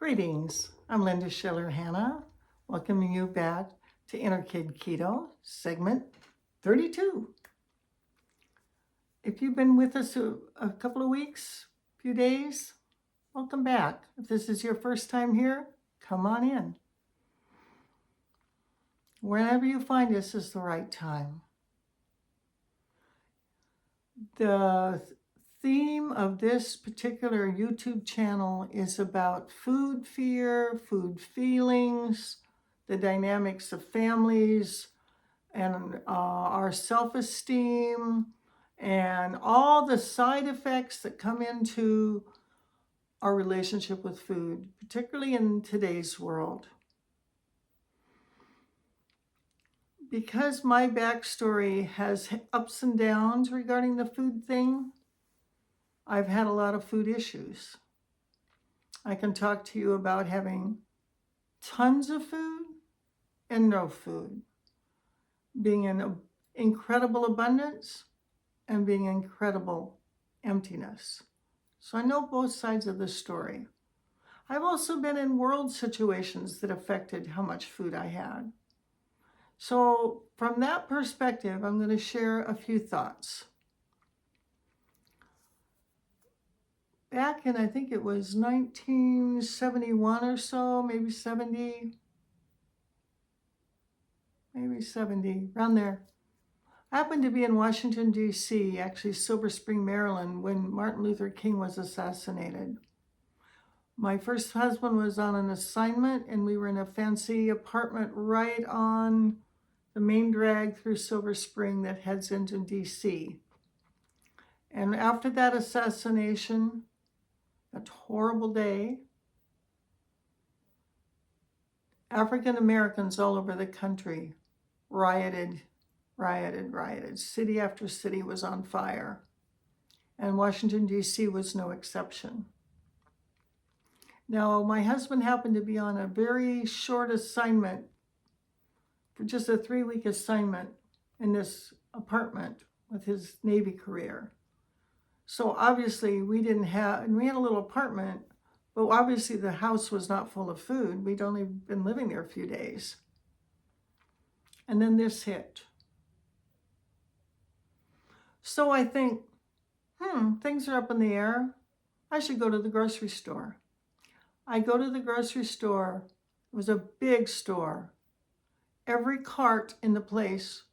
Greetings, I'm Linda Schiller-Hanna, welcoming you back to IKK No, segment 32. If you've been with us a couple of weeks, few days, welcome back. If this is your first time here, come on in. Whenever you find us is the right time. The theme of this particular YouTube channel is about food fear, food feelings, the dynamics of families, and our self-esteem, and all the side effects that come into our relationship with food, particularly in today's world. Because my backstory has ups and downs regarding the food thing, I've had a lot of food issues. I can talk to you about having tons of food and no food, being in incredible abundance and being incredible emptiness. So I know both sides of the story. I've also been in world situations that affected how much food I had. So from that perspective, I'm going to share a few thoughts. Back in, I think it was 1971 or so, maybe 70, around there. I happened to be in Washington, D.C., actually Silver Spring, Maryland, when Martin Luther King was assassinated. My first husband was on an assignment, and we were in a fancy apartment right on the main drag through Silver Spring that heads into D.C. And after that assassination, that horrible day, African Americans all over the country rioted. City after city was on fire, and Washington, D.C. was no exception. Now, my husband happened to be on a very short assignment, for just a 3-week assignment in this apartment with his Navy career. So obviously we had a little apartment, but obviously the house was not full of food. We'd only been living there a few days. And then this hit. So I think, things are up in the air. I should go to the grocery store. I go to the grocery store. It was a big store. Every cart in the place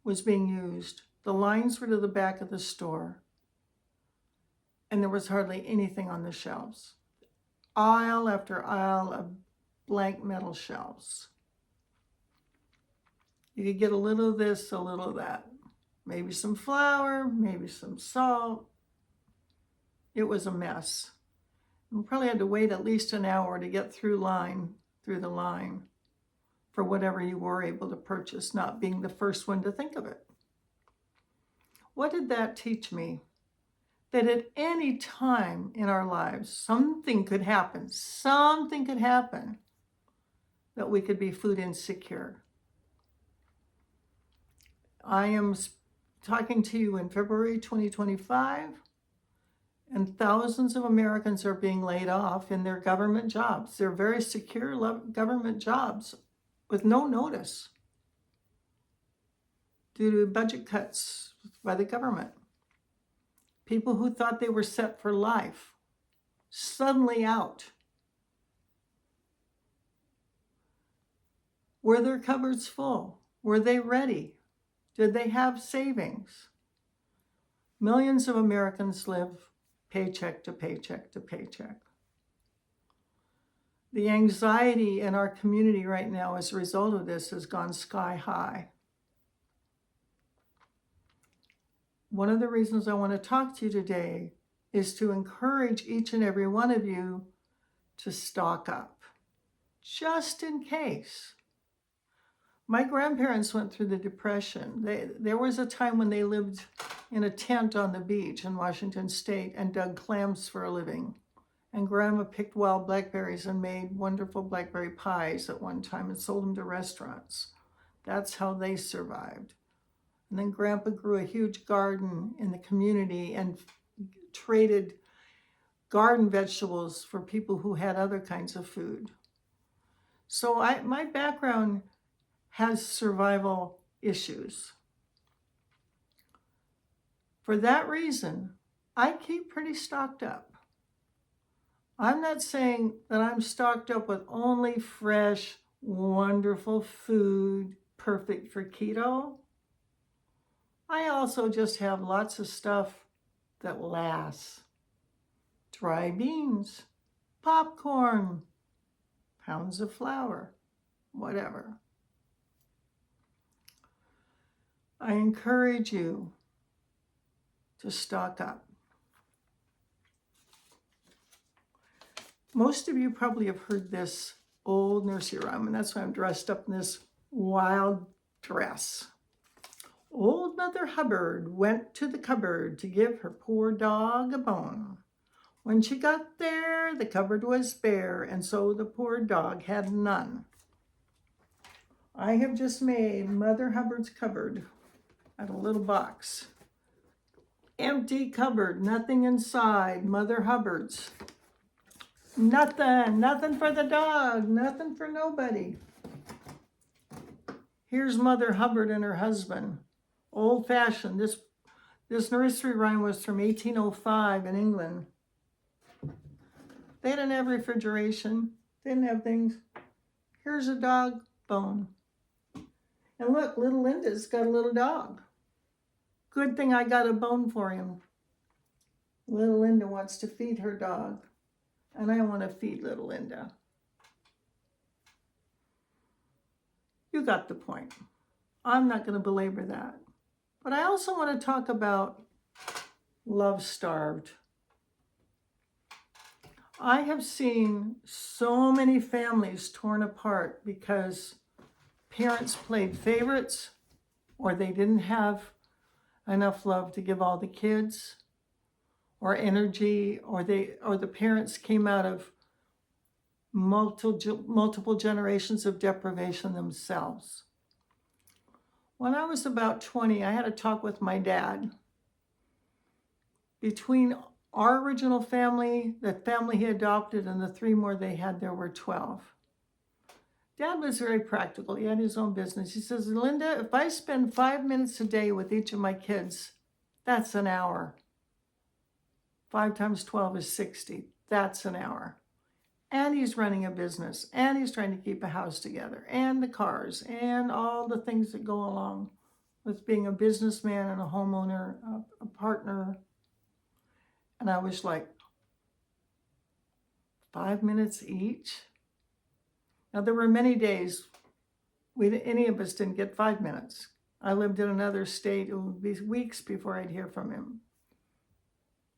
was being used. The lines were to the back of the store, and there was hardly anything on the shelves. Aisle after aisle of blank metal shelves. You could get a little of this, a little of that. Maybe some flour, maybe some salt. It was a mess. We probably had to wait at least an hour to get through the line for whatever you were able to purchase, not being the first one to think of it. What did that teach me? That at any time in our lives, something could happen that we could be food insecure. I am talking to you in February 2025, and thousands of Americans are being laid off in their government jobs. They're very secure government jobs with no notice due to budget cuts by the government. People who thought they were set for life, suddenly out. Were their cupboards full? Were they ready? Did they have savings? Millions of Americans live paycheck to paycheck to paycheck. The anxiety in our community right now as a result of this has gone sky high. One of the reasons I want to talk to you today is to encourage each and every one of you to stock up, just in case. My grandparents went through the Depression. There was a time when they lived in a tent on the beach in Washington State and dug clams for a living. And Grandma picked wild blackberries and made wonderful blackberry pies at one time and sold them to restaurants. That's how they survived. And then Grandpa grew a huge garden in the community and traded garden vegetables for people who had other kinds of food. So my background has survival issues. For that reason, I keep pretty stocked up. I'm not saying that I'm stocked up with only fresh, wonderful food, perfect for keto. I also just have lots of stuff that lasts. Dry beans, popcorn, pounds of flour, whatever. I encourage you to stock up. Most of you probably have heard this old nursery rhyme, and that's why I'm dressed up in this wild dress. Old Mother Hubbard went to the cupboard to give her poor dog a bone. When she got there, the cupboard was bare, and so the poor dog had none. I have just made Mother Hubbard's cupboard out of a little box. Empty cupboard, nothing inside, Mother Hubbard's. Nothing for the dog, nothing for nobody. Here's Mother Hubbard and her husband. Old fashioned. This nursery rhyme was from 1805 in England. They didn't have refrigeration, didn't have things. Here's a dog bone. And look, little Linda's got a little dog. Good thing I got a bone for him. Little Linda wants to feed her dog, and I want to feed little Linda. You got the point. I'm not going to belabor that. But I also want to talk about love starved. I have seen so many families torn apart because parents played favorites, or they didn't have enough love to give all the kids, or energy, or the parents came out of multiple generations of deprivation themselves. When I was about 20, I had a talk with my dad. Between our original family, the family he adopted, and the 3 more they had, there were 12. Dad was very practical. He had his own business. He says, Linda, if I spend 5 minutes a day with each of my kids, that's an hour. 5 times 12 is 60. That's an hour. And he's running a business, and he's trying to keep a house together, and the cars, and all the things that go along with being a businessman and a homeowner, a partner. And I was like, 5 minutes each? Now, there were many days any of us didn't get 5 minutes. I lived in another state. It would be weeks before I'd hear from him.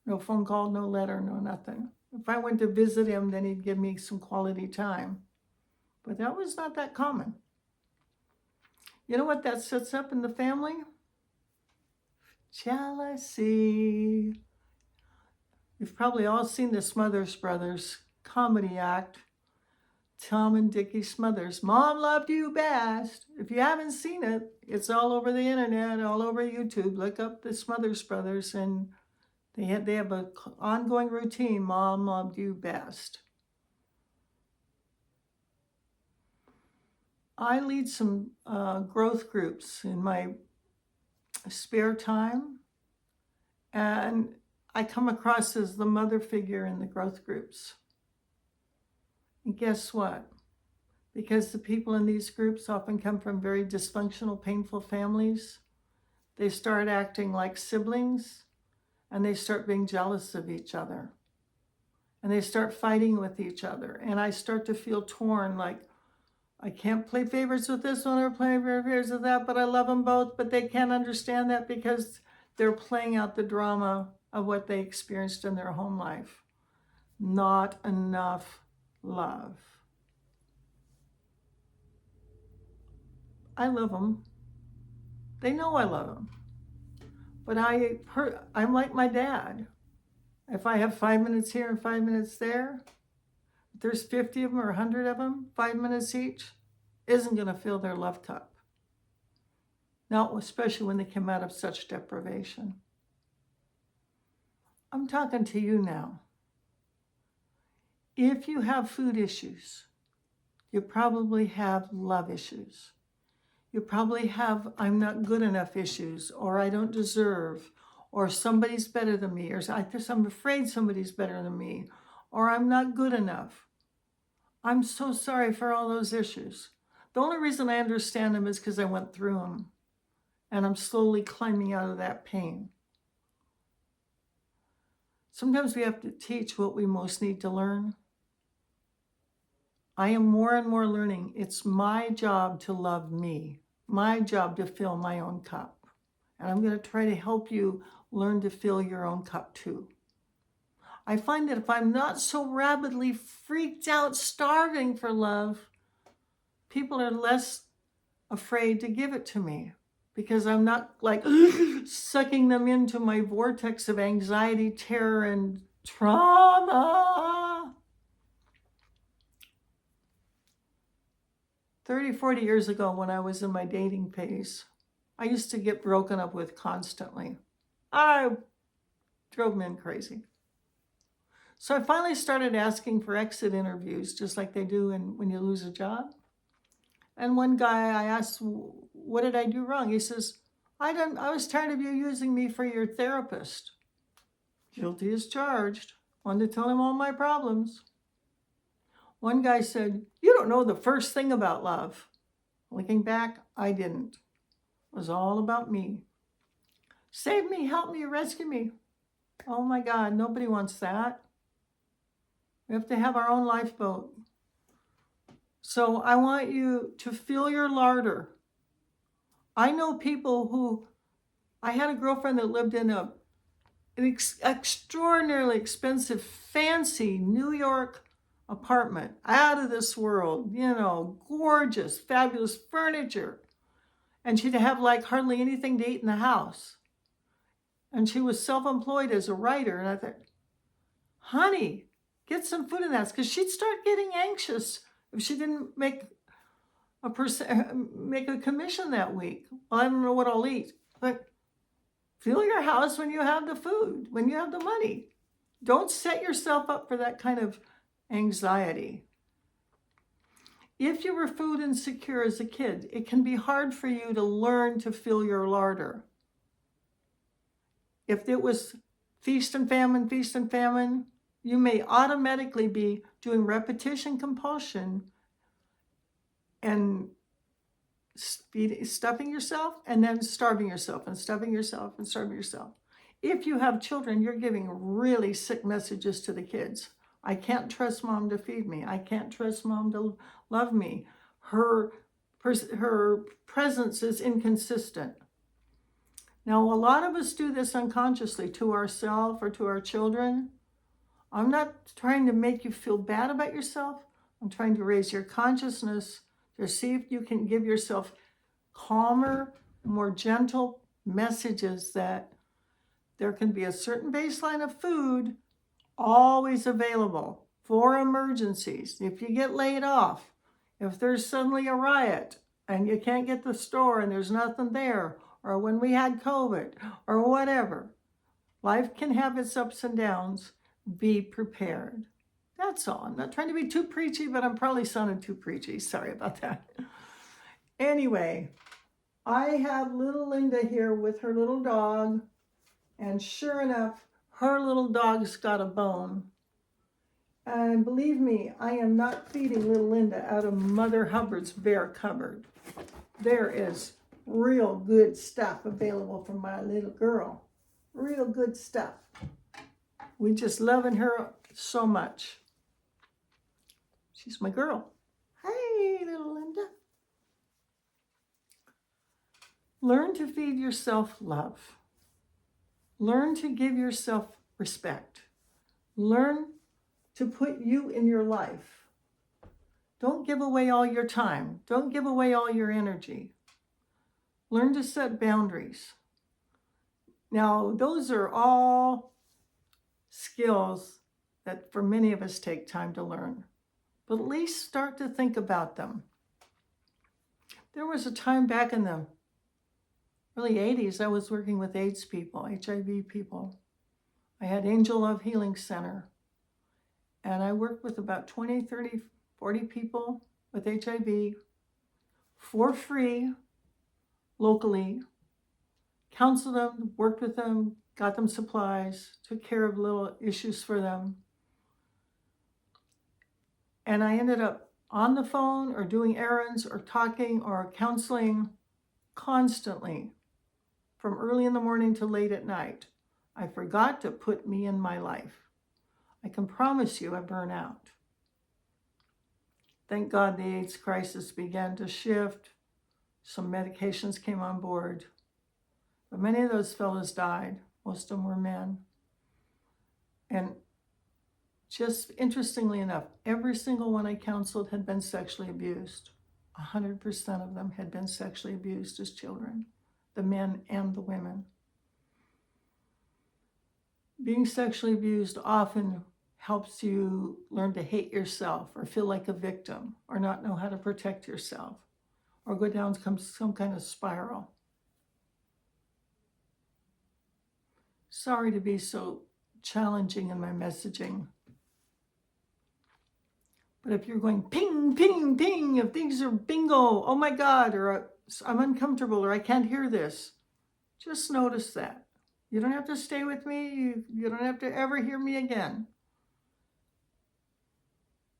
No phone call, no letter, no nothing. If I went to visit him, then he'd give me some quality time. But that was not that common. You know what that sets up in the family? Jealousy. You've probably all seen the Smothers Brothers comedy act. Tom and Dickie Smothers. Mom loved you best. If you haven't seen it, it's all over the internet, all over YouTube. Look up the Smothers Brothers, and they have an ongoing routine. Mom loved you best. I lead some growth groups in my spare time, and I come across as the mother figure in the growth groups. And guess what? Because the people in these groups often come from very dysfunctional, painful families, they start acting like siblings, and they start being jealous of each other. And they start fighting with each other. And I start to feel torn, like, I can't play favorites with this one or play favorites with that, but I love them both, but they can't understand that because they're playing out the drama of what they experienced in their home life. Not enough love. I love them. They know I love them. But I'm like my dad. If I have 5 minutes here and 5 minutes there, if there's 50 of them or 100 of them, 5 minutes each, isn't going to fill their love cup. Not especially when they come out of such deprivation. I'm talking to you now. If you have food issues, you probably have love issues. You probably have I'm not good enough issues, or I don't deserve, or somebody's better than me, or I'm afraid somebody's better than me, or I'm not good enough. I'm so sorry for all those issues. The only reason I understand them is because I went through them, and I'm slowly climbing out of that pain. Sometimes we have to teach what we most need to learn. I am more and more learning. It's my job to love me, my job to fill my own cup. And I'm going to try to help you learn to fill your own cup too. I find that if I'm not so rabidly freaked out, starving for love, people are less afraid to give it to me because I'm not like sucking them into my vortex of anxiety, terror, and trauma. 30, 40 years ago when I was in my dating phase, I used to get broken up with constantly. I drove men crazy. So I finally started asking for exit interviews, just like they do when you lose a job. And one guy, I asked, what did I do wrong? He says, I was tired of you using me for your therapist. Guilty as charged. Wanted to tell him all my problems. One guy said, you don't know the first thing about love. Looking back, I didn't. It was all about me. Save me, help me, rescue me. Oh my God, nobody wants that. We have to have our own lifeboat. So I want you to fill your larder. I know people I had a girlfriend that lived in an extraordinarily expensive, fancy New York apartment, out of this world, gorgeous, fabulous furniture. And she'd have like hardly anything to eat in the house. And she was self-employed as a writer. And I thought, honey, get some food in that. Because she'd start getting anxious if she didn't make a commission that week. Well, I don't know what I'll eat. But fill your house when you have the food, when you have the money. Don't set yourself up for that kind of anxiety. If you were food insecure as a kid, it can be hard for you to learn to fill your larder. If it was feast and famine, you may automatically be doing repetition compulsion and stuffing yourself and then starving yourself and stuffing yourself and starving yourself. If you have children, you're giving really sick messages to the kids. I can't trust mom to feed me. I can't trust mom to love me. Her presence is inconsistent. Now, a lot of us do this unconsciously to ourselves or to our children. I'm not trying to make you feel bad about yourself. I'm trying to raise your consciousness to see if you can give yourself calmer, more gentle messages that there can be a certain baseline of food always available for emergencies. If you get laid off, if there's suddenly a riot and you can't get to the store and there's nothing there, or when we had COVID, or whatever. Life can have its ups and downs. Be prepared. That's all. I'm not trying to be too preachy, but I'm probably sounding too preachy. Sorry about that. Anyway, I have little Linda here with her little dog, and sure enough, her little dog's got a bone. And believe me, I am not feeding little Linda out of Mother Hubbard's bear cupboard. There is real good stuff available for my little girl. Real good stuff. We just loving her so much. She's my girl. Hey, little Linda. Learn to feed yourself love. Learn to give yourself respect. Learn to put you in your life. Don't give away all your time. Don't give away all your energy. Learn to set boundaries. Now, those are all skills that for many of us take time to learn, but at least start to think about them. There was a time back in the early 80s, I was working with AIDS people, HIV people. I had Angel Love Healing Center. And I worked with about 20, 30, 40 people with HIV for free, locally, counseled them, worked with them, got them supplies, took care of little issues for them. And I ended up on the phone or doing errands or talking or counseling constantly from early in the morning to late at night. I forgot to put me in my life. I can promise you I burn out. Thank God the AIDS crisis began to shift. Some medications came on board. But many of those fellows died. Most of them were men. And just interestingly enough, every single one I counseled had been sexually abused. 100% of them had been sexually abused as children, the men and the women. Being sexually abused often helps you learn to hate yourself or feel like a victim or not know how to protect yourself or go down some kind of spiral. Sorry to be so challenging in my messaging. But if you're going ping, ping, ping, if things are bingo, oh my God, or I'm uncomfortable, or I can't hear this, just notice that. You don't have to stay with me. You don't have to ever hear me again.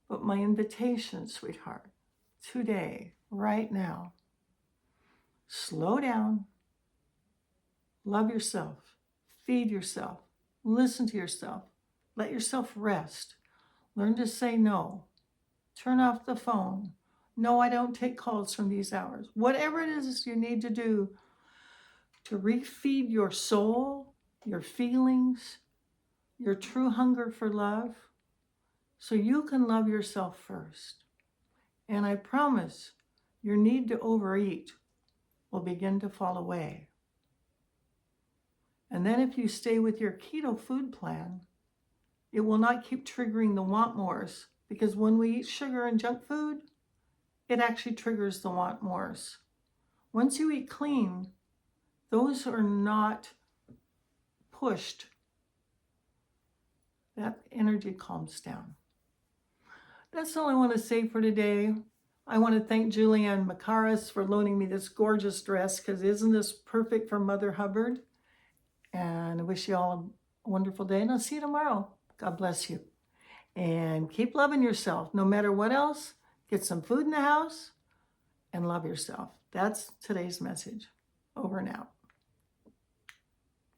But my invitation, sweetheart, today, right now, slow down, love yourself, feed yourself, listen to yourself, let yourself rest, learn to say no, turn off the phone. No, I don't take calls from these hours. Whatever it is you need to do to refeed your soul, your feelings, your true hunger for love, so you can love yourself first. And I promise your need to overeat will begin to fall away. And then if you stay with your keto food plan, it will not keep triggering the want mores, because when we eat sugar and junk food, it actually triggers the want mores. Once you eat clean, those are not pushed. That energy calms down. That's all I want to say for today. I want to thank Julianne Macaris for loaning me this gorgeous dress, because isn't this perfect for Mother Hubbard? And I wish you all a wonderful day, and I'll see you tomorrow. God bless you. And keep loving yourself. No matter what else, get some food in the house and love yourself. That's today's message. Over and out.